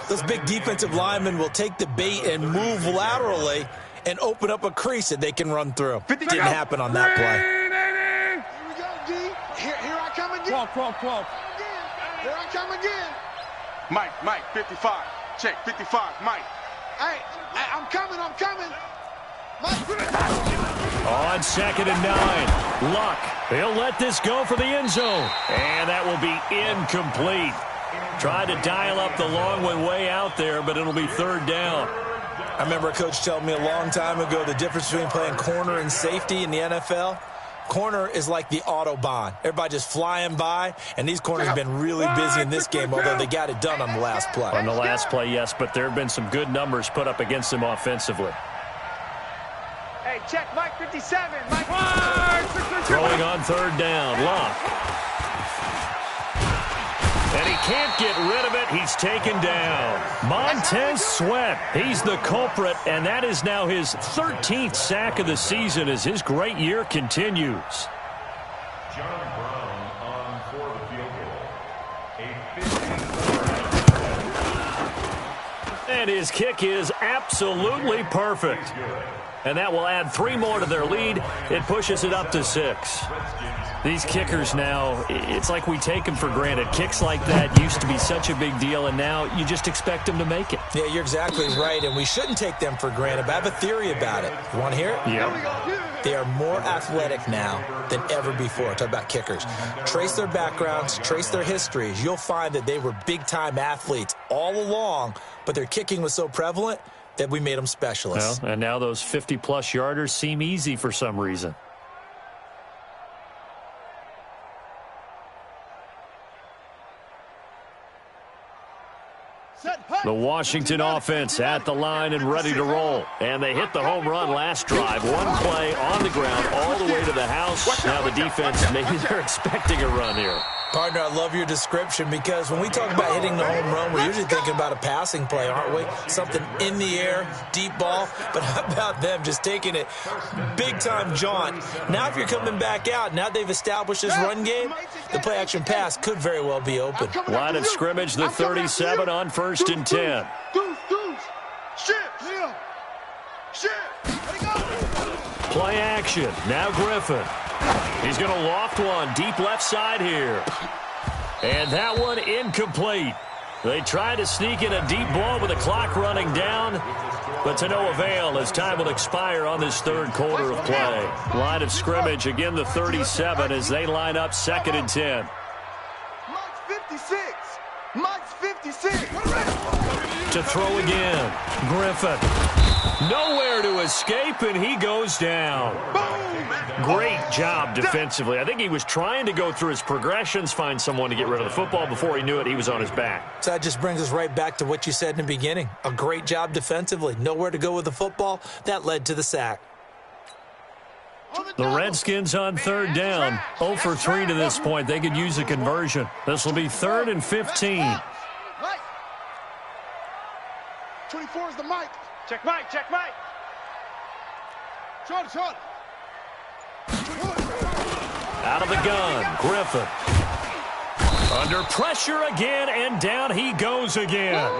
S4: those big defensive linemen will take the bait and move laterally and open up a crease that they can run through. Didn't happen on that play.
S2: Here we go, D. Here I come again.
S3: 12, 12, 12.
S2: Here I come again. Mike, 55. Check, 55, Mike. Hey, I'm coming. Mike.
S1: On 2nd and 9. Luck. He'll let this go for the end zone. And that will be incomplete. Tried to dial up the long one way out there, but it'll be 3rd down.
S4: I remember a coach telling me a long time ago the difference between playing corner and safety in the NFL. corner is like the Autobahn. Everybody just flying by, and these corners have been really busy in this game, although they got it done on the last play.
S1: On the last play, yes, but there have been some good numbers put up against them offensively.
S3: Hey, check Mike 57. Mike.
S1: Throwing on third down. Luck. And he can't get rid of it. He's taken down. Montez Sweat. He's the culprit, and that is now his 13th sack of the season as his great year continues.
S5: John Brown on for the field goal.
S1: And his kick is absolutely perfect. And that will add 3 more to their lead. It pushes it up to 6. These kickers now, it's like we take them for granted. Kicks like that used to be such a big deal, and now you just expect them to make it.
S4: Yeah, you're exactly right, and we shouldn't take them for granted. But I have a theory about it. You want to hear it?
S1: Yeah.
S4: They are more athletic now than ever before. Talk about kickers. Trace their backgrounds, trace their histories. You'll find that they were big-time athletes all along, but their kicking was so prevalent that we made them specialists.
S1: Well, and now those 50-plus yarders seem easy for some reason. The Washington offense at the line and ready to roll. And they hit the home run last drive. One play on the ground all the way to the house. Now the defense, maybe they're expecting a run here.
S4: Partner, I love your description because when we talk about hitting the home run, we're usually thinking about a passing play, aren't we? Something in the air, deep ball. But how about them just taking it big-time jaunt? Now if you're coming back out, now they've established this run game, the play-action pass could very well be open.
S1: Line of scrimmage, the 37 on 1st and 10. Play action. Now Griffin. He's going to loft one deep left side here. And that one incomplete. They tried to sneak in a deep ball with the clock running down, but to no avail as time will expire on this third quarter of play. Line of scrimmage, again the 37 as they line up 2nd and 10.
S3: Mike's 56. Mike's 56.
S1: To throw again. Griffin. Nowhere to escape, and he goes down. Great job defensively. I think he was trying to go through his progressions, find someone to get rid of the football. Before he knew it, he was on his back.
S4: So that just brings us right back to what you said in the beginning. A great job defensively. Nowhere to go with the football. That led to the sack.
S1: The Redskins on 3rd down. 0 for 3 to this point. They could use a conversion. This will be 3rd and 15.
S3: 24 is the Mike. Check Mike, check Mike. Short.
S1: Out of the gun, Griffin. Under pressure again, and down he goes again.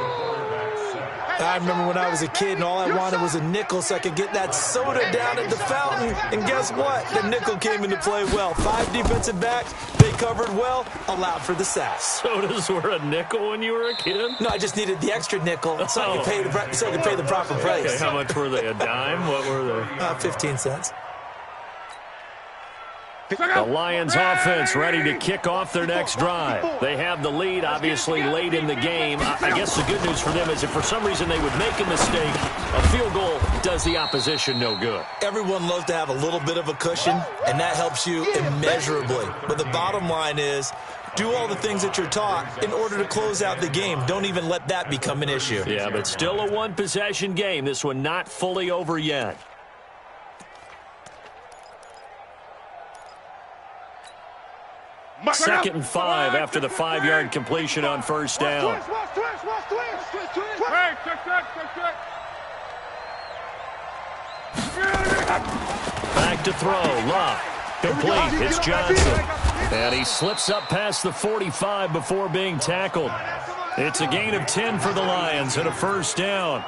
S4: I remember when I was a kid and all I wanted was a nickel so I could get that soda down at the fountain. And guess what? The nickel came into play well. 5 defensive backs, they covered well, allowed for the sack.
S1: Sodas were a nickel when you were a kid?
S4: No, I just needed the extra nickel so I could pay the proper price.
S1: Okay, how much were they? A dime? What were they?
S4: 15 cents.
S1: The Lions offense ready to kick off their next drive. They have the lead, obviously, late in the game. I guess the good news for them is if for some reason they would make a mistake, a field goal does the opposition no good.
S4: Everyone loves to have a little bit of a cushion, and that helps you immeasurably. But the bottom line is, do all the things that you're taught in order to close out the game. Don't even let that become an issue.
S1: Yeah, but still a one-possession game. This one not fully over yet. Second and 5 after the 5-yard completion on 1st down. Back to throw. Luck. Complete. It's Johnson. And he slips up past the 45 before being tackled. It's a gain of 10 for the Lions and a 1st down.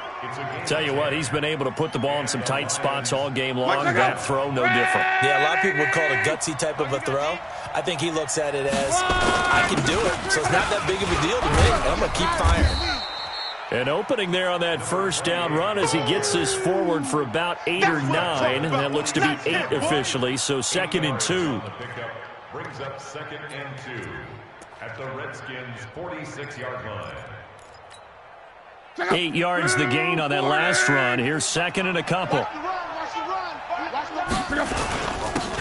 S1: Tell you what, he's been able to put the ball in some tight spots all game long. That throw, no different.
S4: Yeah, a lot of people would call it a gutsy type of a throw. I think he looks at it as, I can do it, so it's not that big of a deal to me. I'm going to keep firing.
S1: An opening there on that 1st down run as he gets this forward for about 8 or 9. And that looks to be 8 officially, so 2nd and 2.
S5: Brings up 2nd and 2 at the Redskins' 46-yard line.
S1: 8 yards the gain on that last run. Here's 2nd and a couple.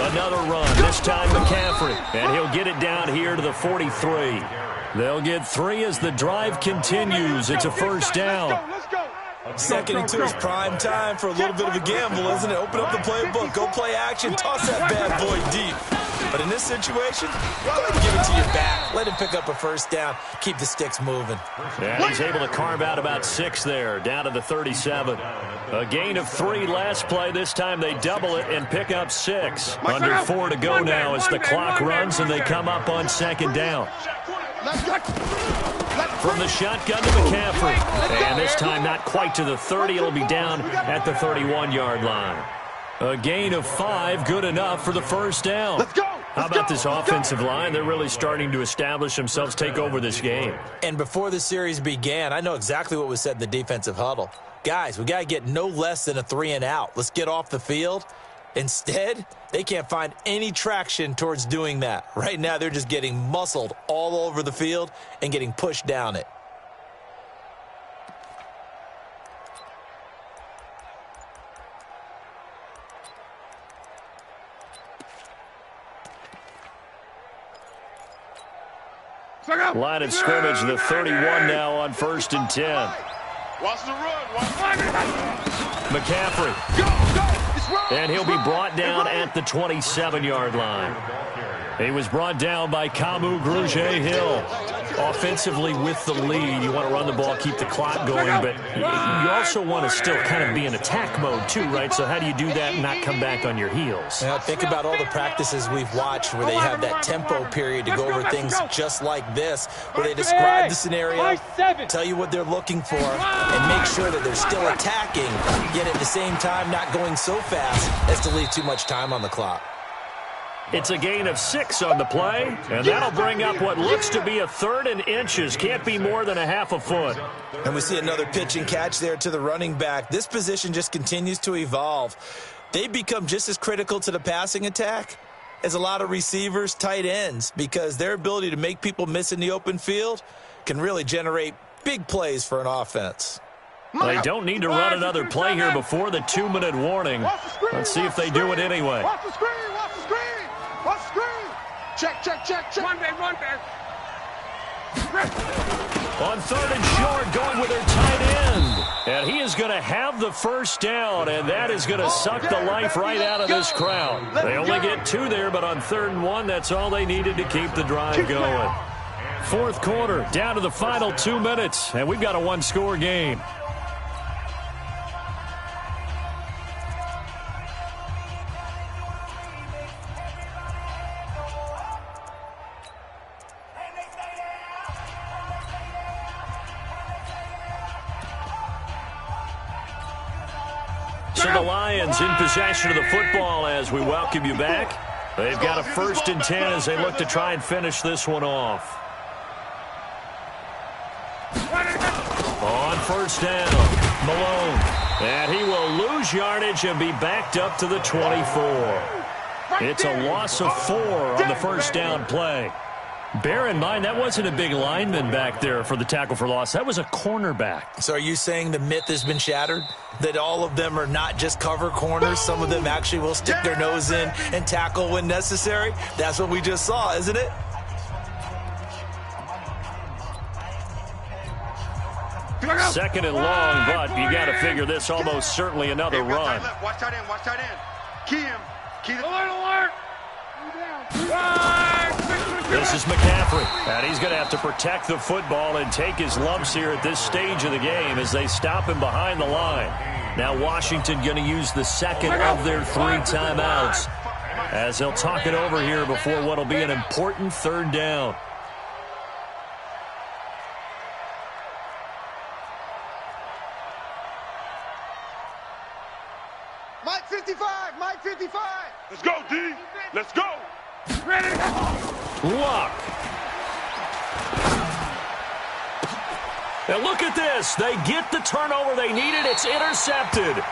S1: Another run, this time McCaffrey, and he'll get it down here to the 43. They'll get 3 as the drive continues. It's a first down.
S4: Second into his prime time for a little bit of a gamble, isn't it? Open up the playbook, go play action, toss that bad boy deep. But in this situation, go ahead and give it to your back. Let him pick up a first down. Keep the sticks moving.
S1: And he's able to carve out about 6 there, down to the 37. A gain of 3 last play. This time they double it and pick up 6. Under 4 to go now as the clock runs and they come up on second down. From the shotgun to McCaffrey. And this time not quite to the 30. It'll be down at the 31-yard line. A gain of 5, good enough for the first down.
S2: Let's go.
S1: How about this offensive line? They're really starting to establish themselves, take over this game.
S4: And before the series began, I know exactly what was said in the defensive huddle. Guys, we got to get no less than a 3 and out. Let's get off the field. Instead, they can't find any traction towards doing that. Right now, they're just getting muscled all over the field and getting pushed down it.
S1: Line of scrimmage, the 31 now on 1st and 10.
S2: Watch the run.
S1: McCaffrey. And he'll be brought down at the 27-yard line. He was brought down by Kamu Grugier-Hill. Offensively with the lead, you want to run the ball, keep the clock going, but you also want to still kind of be in attack mode too, right? So how do you do that and not come back on your heels?
S4: Now, think about all the practices we've watched where they have that tempo period to go over things just like this, where they describe the scenario, tell you what they're looking for, and make sure that they're still attacking, yet at the same time not going so fast as to leave too much time on the clock.
S1: It's a gain of 6 on the play, and that'll bring up what looks to be a 3rd and inches. Can't be more than a half a foot.
S4: And we see another pitch and catch there to the running back. This position just continues to evolve. They become just as critical to the passing attack as a lot of receivers, tight ends, because their ability to make people miss in the open field can really generate big plays for an offense.
S1: They don't need to run another play here before the 2-minute warning. Let's see if they do it anyway.
S3: Watch the screen. Watch the screen. Watch the screen. Check. Run back.
S1: On 3rd and short, going with their tight end. And he is going to have the first down, and that is going to suck the life right out of this crowd. They only get 2 there, but on 3rd and 1, that's all they needed to keep the drive going. 4th quarter, down to the final 2 minutes, and we've got a 1-score game. So the Lions in possession of the football as we welcome you back. They've got a 1st and 10 as they look to try and finish this one off. On 1st down, Malone. And he will lose yardage and be backed up to the 24. It's a loss of 4 on the 1st down play. Bear in mind, that wasn't a big lineman back there for the tackle for loss. That was a cornerback.
S4: So are you saying the myth has been shattered? That all of them are not just cover corners? Some of them actually will stick their nose in and tackle when necessary? That's what we just saw, isn't it?
S1: Second and long, but you got to figure this almost certainly another run.
S2: Watch tight end. Key him.
S3: Alert.
S1: This is McCaffrey, and he's going to have to protect the football and take his lumps here at this stage of the game as they stop him behind the line. Now Washington going to use the second of their 3 timeouts as they'll talk it over here before what will be an important 3rd down.
S3: Mike 55.
S2: Let's go, D. Let's go.
S3: Ready.
S1: Luck. And look at this. They get the turnover they needed. It's intercepted.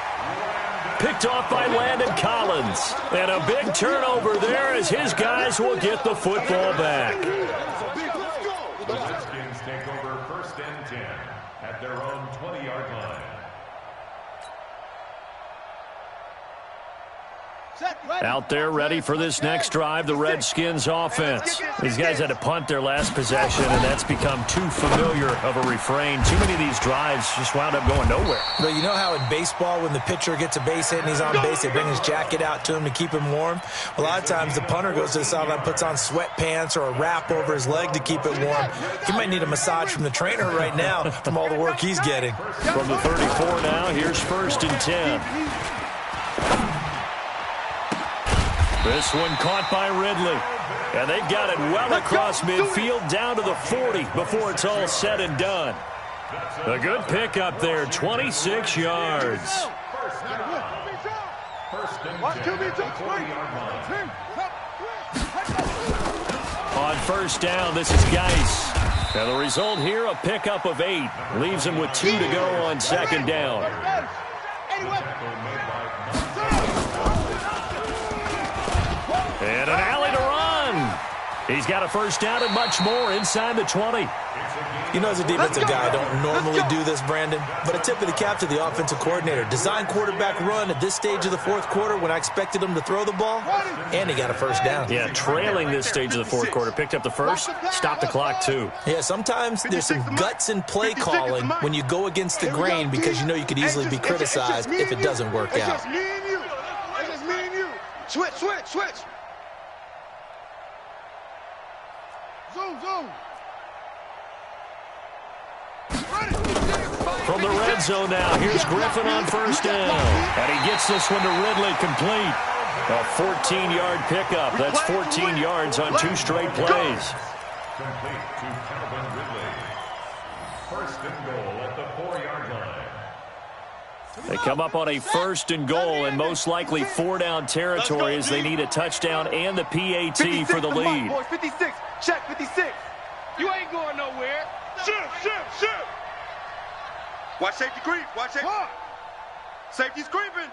S1: Picked off by Landon Collins. And a big turnover there as his guys will get the football back.
S5: The Redskins take over 1st and 10 at their own 20-yard line.
S1: Out there ready for this next drive, the Redskins offense. These guys had to punt their last possession, and that's become too familiar of a refrain. Too many of these drives just wound up going nowhere.
S4: But you know how in baseball, when the pitcher gets a base hit and he's on base, they bring his jacket out to him to keep him warm? A lot of times the punter goes to the sideline, puts on sweatpants or a wrap over his leg to keep it warm. He might need a massage from the trainer right now from all the work he's getting.
S1: From the 34 now, here's 1st and 10. This one caught by Ridley. And they've got it well across midfield down to the 40 before it's all said and done. A good pickup there, 26 yards. On 1st down, this is Geis. And the result here, a pickup of 8. Leaves him with 2 to go on 2nd down. And an alley to run. He's got a 1st down and much more inside the 20.
S4: You know, as a defensive guy, I don't normally do this, Brandon, but a tip of the cap to the offensive coordinator. Design quarterback run at this stage of the 4th quarter when I expected him to throw the ball, and he got a 1st down.
S1: Yeah, trailing this stage of the 4th quarter. Picked up the 1st, stopped the clock, too.
S4: Yeah, sometimes there's some guts in play calling when you go against the grain because you know you could easily be criticized if it doesn't work out.
S3: It's just me and you. It's just me and you. Switch. Zoom.
S1: From the red zone now, here's Griffin on 1st down. And he gets this one to Ridley complete. A 14-yard pickup. That's 14 yards on 2 straight plays.
S5: Complete to Calvin Ridley. 1st and goal at the 4-yard line.
S1: They come up on a 1st and goal and most likely 4-down territory as they need a touchdown and the PAT for the lead.
S3: 56, check 56. You ain't going nowhere. Shoot. Watch safety creep. Watch safety. Safety's creeping.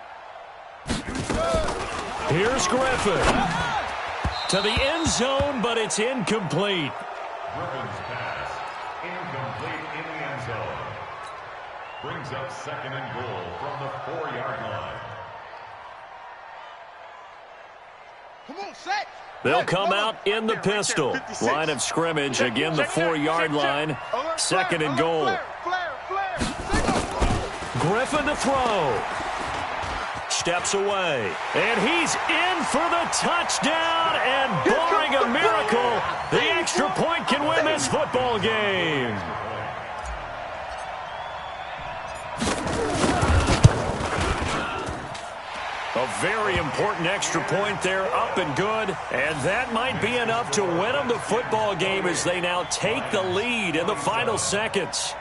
S1: Here's Griffin. To the end zone, but it's incomplete.
S5: Griffin's pass. Incomplete in the end zone. Brings up 2nd and goal from the 4-yard line.
S3: Come on, set.
S1: They'll come out in the pistol. Line of scrimmage, again the 4-yard line. 2nd and goal. Griffin to throw. Steps away. And he's in for the touchdown. And barring a miracle, the extra point can win this football game. A very important extra point there, up and good. And that might be enough to win them the football game as they now take the lead in the final seconds.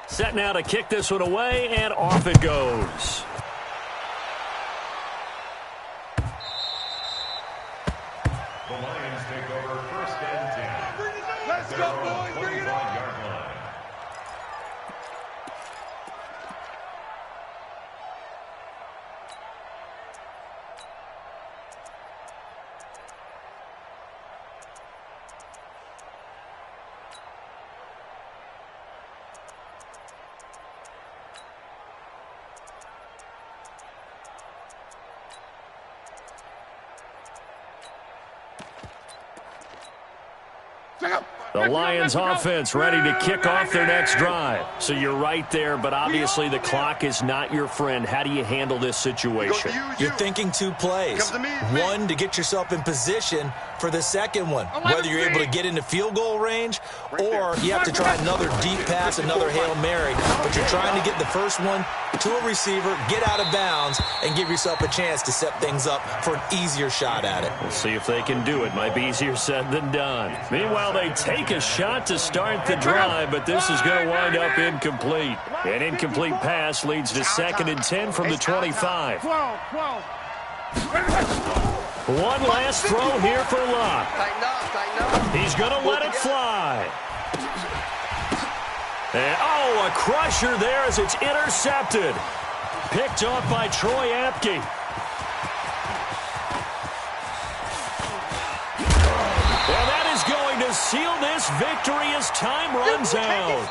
S1: Set now to kick this one away, and off it goes.
S5: The Lions take over 1st and 10.
S3: Let's go, boys. Bring it on.
S5: 25-yard line.
S1: The Lions offense ready to kick off their next drive. So you're right there, but obviously the clock is not your friend. How do you handle this situation?
S4: You're thinking 2 plays. One, to get yourself in position for the second one, whether you're able to get into field goal range or you have to try another deep pass, another Hail Mary, but you're trying to get the first one to a receiver, get out of bounds, and give yourself a chance to set things up for an easier shot at it.
S1: We'll see if they can do it. Might be easier said than done. Meanwhile, they take a shot to start the drive, but this is going to wind up incomplete. An incomplete pass leads to 2nd and 10 from the 25.
S3: 12.
S1: One last throw here for Locke.
S6: Tighten up.
S1: He's going to let it fly. And, oh, a crusher there as it's intercepted. Picked off by Troy Apke. seal this victory as time runs out.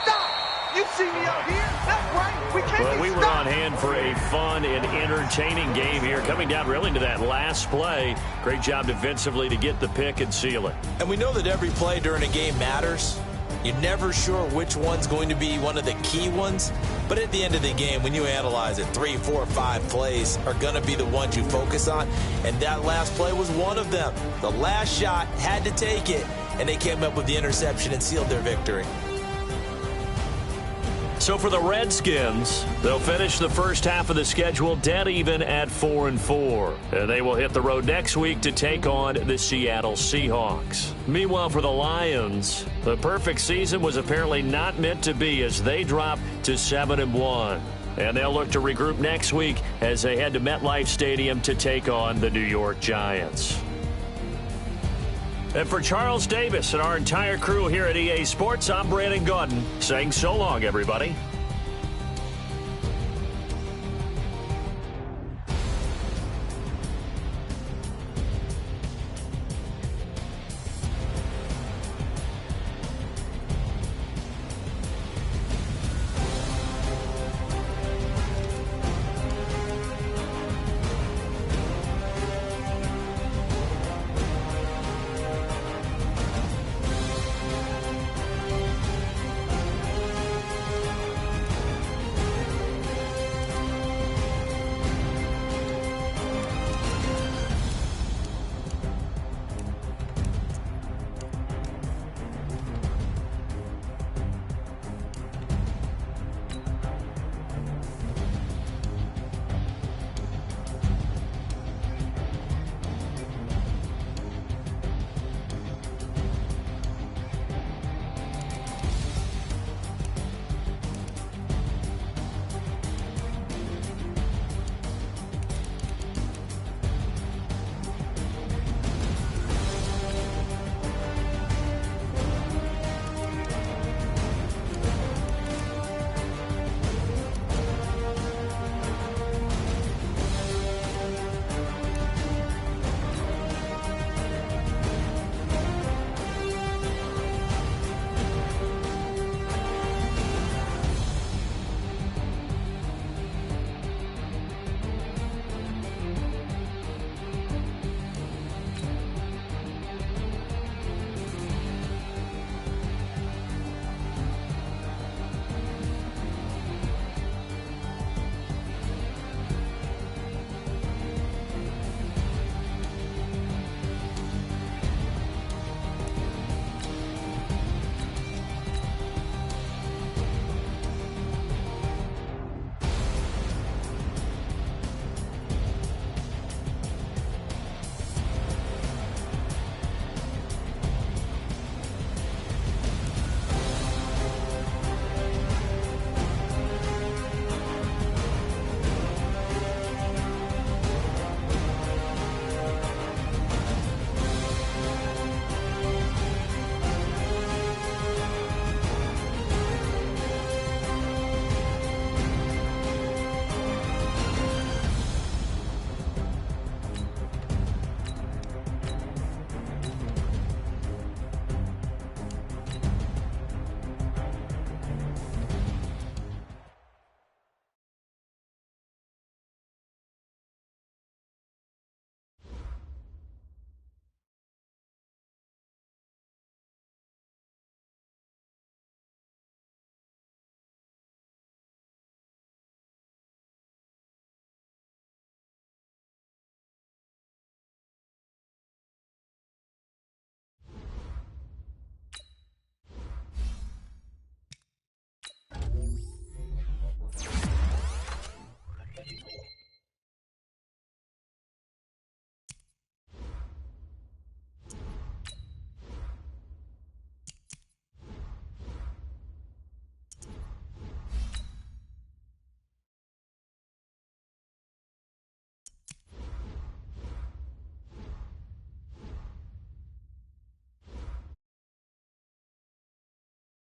S6: You see me out here? That's right. We can't
S1: Well,
S6: be
S1: we were
S6: stopped.
S1: on hand for a fun and entertaining game here. Coming down really to that last play. Great job defensively to get the pick and seal it.
S4: And we know that every play during a game matters. You're never sure which one's going to be one of the key ones. But at the end of the game, when you analyze it, 3, 4, 5 plays are going to be the ones you focus on. And that last play was one of them. The last shot had to take it, and they came up with the interception and sealed their victory.
S1: So for the Redskins, they'll finish the first half of the schedule dead even at 4-4. And they will hit the road next week to take on the Seattle Seahawks. Meanwhile, for the Lions, the perfect season was apparently not meant to be as they drop to 7-1. And they'll look to regroup next week as they head to MetLife Stadium to take on the New York Giants. And for Charles Davis and our entire crew here at EA Sports, I'm Brandon Gaudin saying so long, everybody.